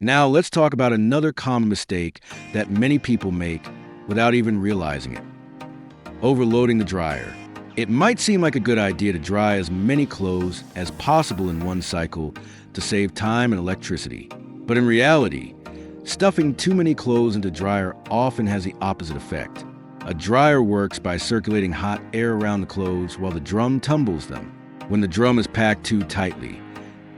Now let's talk about another common mistake that many people make without even realizing it. Overloading the dryer. It might seem like a good idea to dry as many clothes as possible in one cycle to save time and electricity. But in reality, stuffing too many clothes into the dryer often has the opposite effect. A dryer works by circulating hot air around the clothes while the drum tumbles them. When the drum is packed too tightly,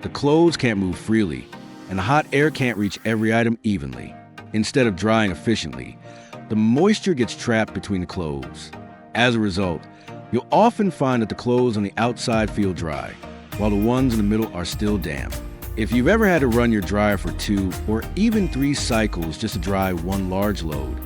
the clothes can't move freely, and the hot air can't reach every item evenly. Instead of drying efficiently, the moisture gets trapped between the clothes. As a result, you'll often find that the clothes on the outside feel dry, while the ones in the middle are still damp. If you've ever had to run your dryer for 2 or even 3 cycles just to dry one large load,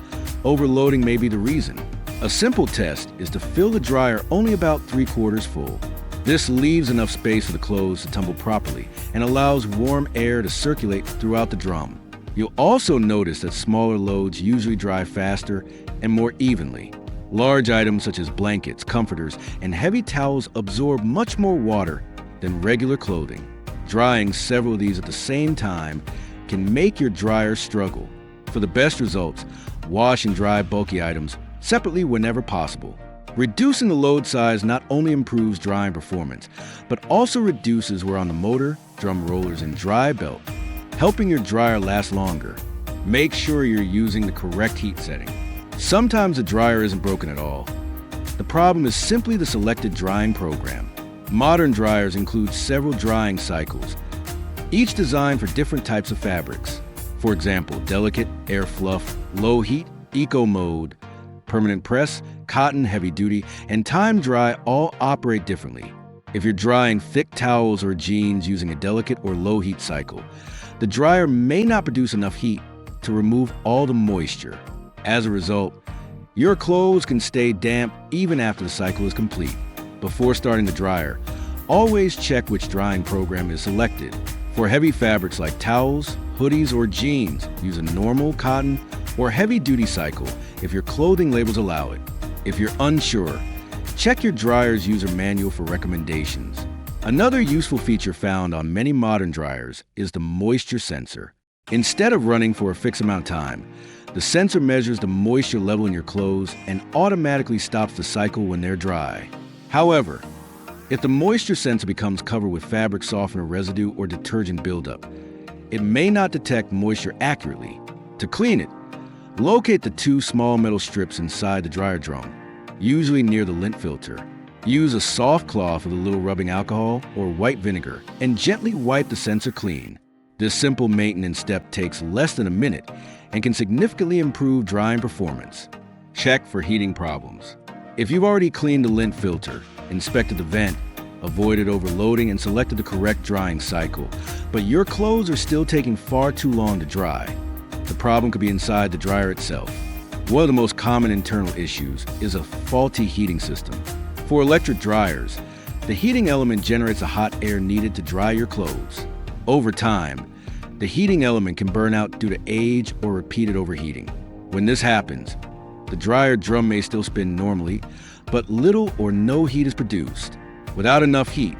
overloading may be the reason. A simple test is to fill the dryer only about 3/4 full. This leaves enough space for the clothes to tumble properly and allows warm air to circulate throughout the drum. You'll also notice that smaller loads usually dry faster and more evenly. Large items such as blankets, comforters, and heavy towels absorb much more water than regular clothing. Drying several of these at the same time can make your dryer struggle. For the best results, wash and dry bulky items separately whenever possible. Reducing the load size not only improves drying performance, but also reduces wear on the motor, drum rollers, and dry belt, helping your dryer last longer. Make sure you're using the correct heat setting. Sometimes the dryer isn't broken at all. The problem is simply the selected drying program. Modern dryers include several drying cycles, each designed for different types of fabrics. For example, delicate, air fluff, low heat, eco mode, permanent press, cotton, heavy duty, and time dry all operate differently. If you're drying thick towels or jeans using a delicate or low heat cycle, the dryer may not produce enough heat to remove all the moisture. As a result, your clothes can stay damp even after the cycle is complete. Before starting the dryer, always check which drying program is selected. For heavy fabrics like towels, hoodies, or jeans, use a normal, cotton, or heavy-duty cycle if your clothing labels allow it. If you're unsure, check your dryer's user manual for recommendations. Another useful feature found on many modern dryers is the moisture sensor. Instead of running for a fixed amount of time, the sensor measures the moisture level in your clothes and automatically stops the cycle when they're dry. However, if the moisture sensor becomes covered with fabric softener residue or detergent buildup, it may not detect moisture accurately. To clean it, locate the 2 small metal strips inside the dryer drum, usually near the lint filter. Use a soft cloth with a little rubbing alcohol or white vinegar and gently wipe the sensor clean. This simple maintenance step takes less than a minute and can significantly improve drying performance. Check for heating problems. If you've already cleaned the lint filter, inspected the vent, avoided overloading, and selected the correct drying cycle, but your clothes are still taking far too long to dry, the problem could be inside the dryer itself. One of the most common internal issues is a faulty heating system. For electric dryers, the heating element generates the hot air needed to dry your clothes. Over time, the heating element can burn out due to age or repeated overheating. When this happens, the dryer drum may still spin normally, but little or no heat is produced. Without enough heat,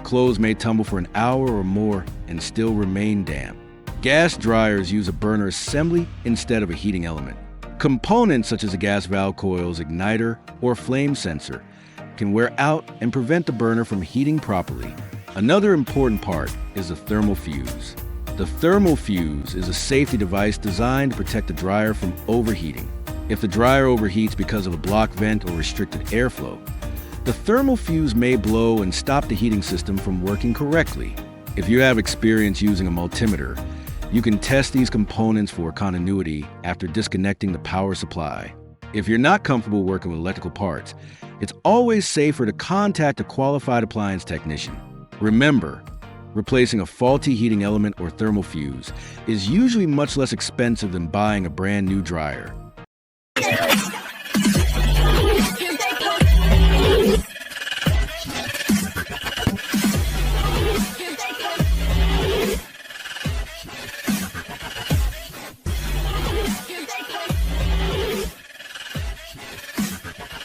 clothes may tumble for an hour or more and still remain damp. Gas dryers use a burner assembly instead of a heating element. Components such as a gas valve coil's igniter or flame sensor can wear out and prevent the burner from heating properly. Another important part is the thermal fuse. The thermal fuse is a safety device designed to protect the dryer from overheating. If the dryer overheats because of a blocked vent or restricted airflow, the thermal fuse may blow and stop the heating system from working correctly. If you have experience using a multimeter, you can test these components for continuity after disconnecting the power supply. If you're not comfortable working with electrical parts, it's always safer to contact a qualified appliance technician. Remember, replacing a faulty heating element or thermal fuse is usually much less expensive than buying a brand new dryer.